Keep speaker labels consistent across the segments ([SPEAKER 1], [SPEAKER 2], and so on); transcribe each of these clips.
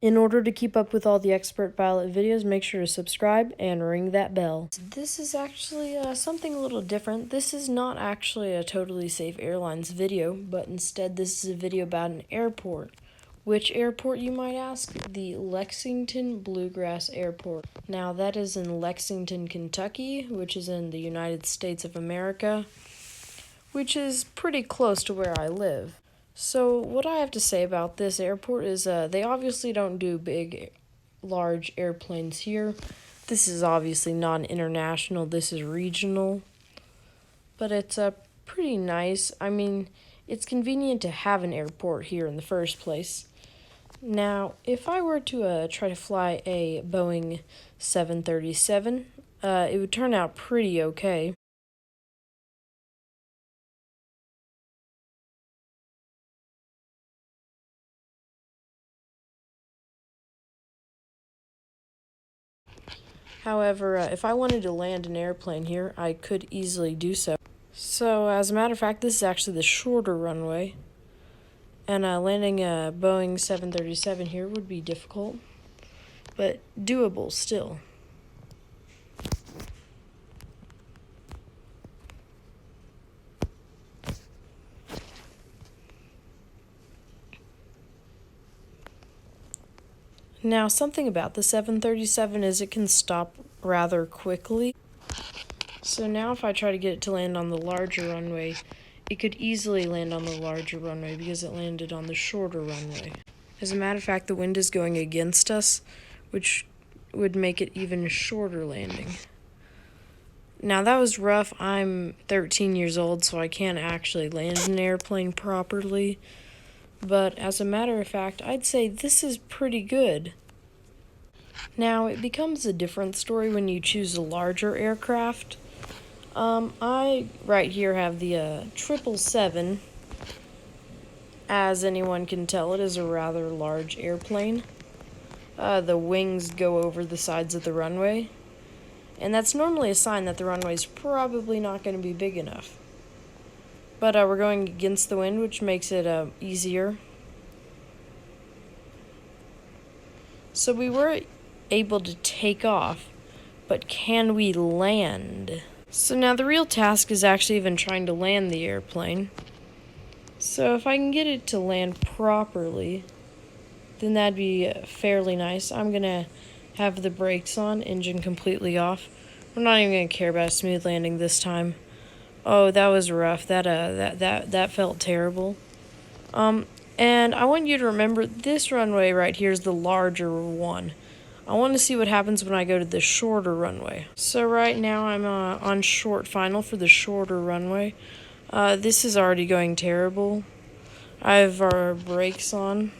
[SPEAKER 1] In order to keep up with all the expert pilot videos, make sure to subscribe and ring that bell. This is actually something a little different. This is not actually a Totally Safe Airlines video, but instead this is a video about an airport. Which airport, you might ask? The Lexington Bluegrass Airport. Now that is in Lexington, Kentucky, which is in the United States of America, which is pretty close to where I live. So what I have to say about this airport is they obviously don't do large airplanes here. This is obviously not an international, this is regional. But it's pretty nice. I mean, it's convenient to have an airport here in the first place. Now, if I were to try to fly a Boeing 737, it would turn out pretty okay. However, if I wanted to land an airplane here, I could easily do so. So, as a matter of fact, this is actually the shorter runway. And landing a Boeing 737 here would be difficult, but doable still. Now, something about the 737 is it can stop rather quickly. So now if I try to get it to land on the larger runway, it could easily land on the larger runway because it landed on the shorter runway. As a matter of fact, the wind is going against us, which would make it even shorter landing. Now that was rough. I'm 13 years old, so I can't actually land an airplane properly. But as a matter of fact, I'd say this is pretty good. Now, it becomes a different story when you choose a larger aircraft. I right here have the 777. As anyone can tell, it is a rather large airplane. The wings go over the sides of the runway. And that's normally a sign that the runway is probably not going to be big enough. But we're going against the wind, which makes it easier. So we were able to take off, but can we land? So now the real task is actually even trying to land the airplane. So if I can get it to land properly, then that'd be fairly nice. I'm going to have the brakes on, engine completely off. We're not even going to care about a smooth landing this time. Oh, that was rough. That felt terrible. And I want you to remember this runway right here is the larger one. I want to see what happens when I go to the shorter runway. So right now I'm on short final for the shorter runway. This is already going terrible. I have our brakes on.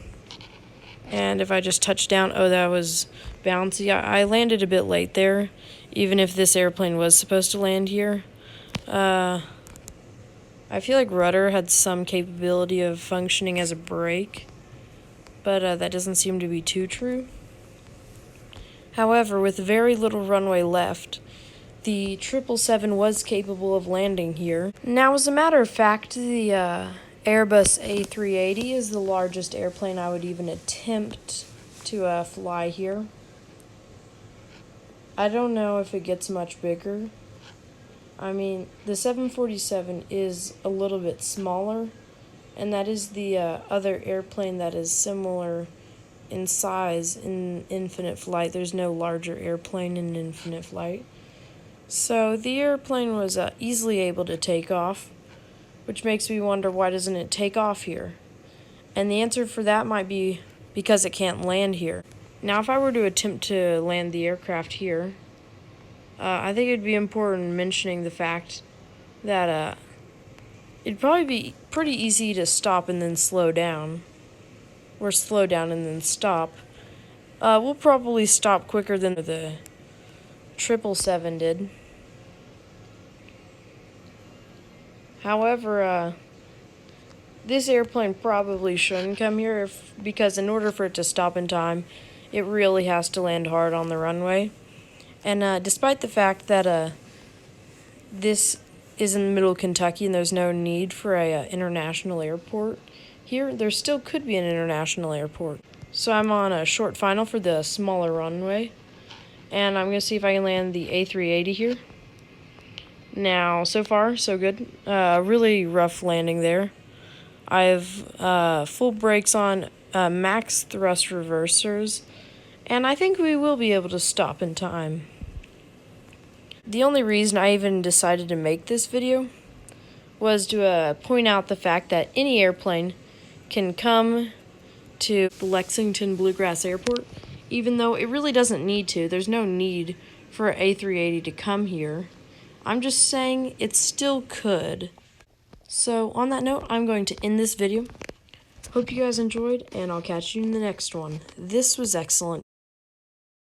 [SPEAKER 1] And if I just touch down, oh, that was bouncy. I landed a bit late there, even if this airplane was supposed to land here. I feel like rudder had some capability of functioning as a brake, but that doesn't seem to be too true. However, with very little runway left, the 777 was capable of landing here. Now, as a matter of fact, the Airbus A380 is the largest airplane I would even attempt to fly here. I don't know if it gets much bigger. I mean, the 747 is a little bit smaller, and that is the other airplane that is similar in size in infinite flight. There's no larger airplane in infinite flight. So the airplane was easily able to take off, which makes me wonder, why doesn't it take off here? And the answer for that might be because it can't land here. Now, if I were to attempt to land the aircraft here, I think it'd be important mentioning the fact that it'd probably be pretty easy to stop and then slow down. Or slow down and then stop. We'll probably stop quicker than the 777 did. However, this airplane probably shouldn't come here because in order for it to stop in time, it really has to land hard on the runway. And despite the fact that this is in the middle of Kentucky and there's no need for a international airport here, there still could be an international airport. So I'm on a short final for the smaller runway, and I'm going to see if I can land the A380 here. Now, so far, so good. Really rough landing there. I have full brakes on, max thrust reversers, and I think we will be able to stop in time. The only reason I even decided to make this video was to point out the fact that any airplane can come to the Lexington Bluegrass Airport, even though it really doesn't need to. There's no need for an A380 to come here. I'm just saying it still could. So on that note, I'm going to end this video. Hope you guys enjoyed, and I'll catch you in the next one. This was excellent.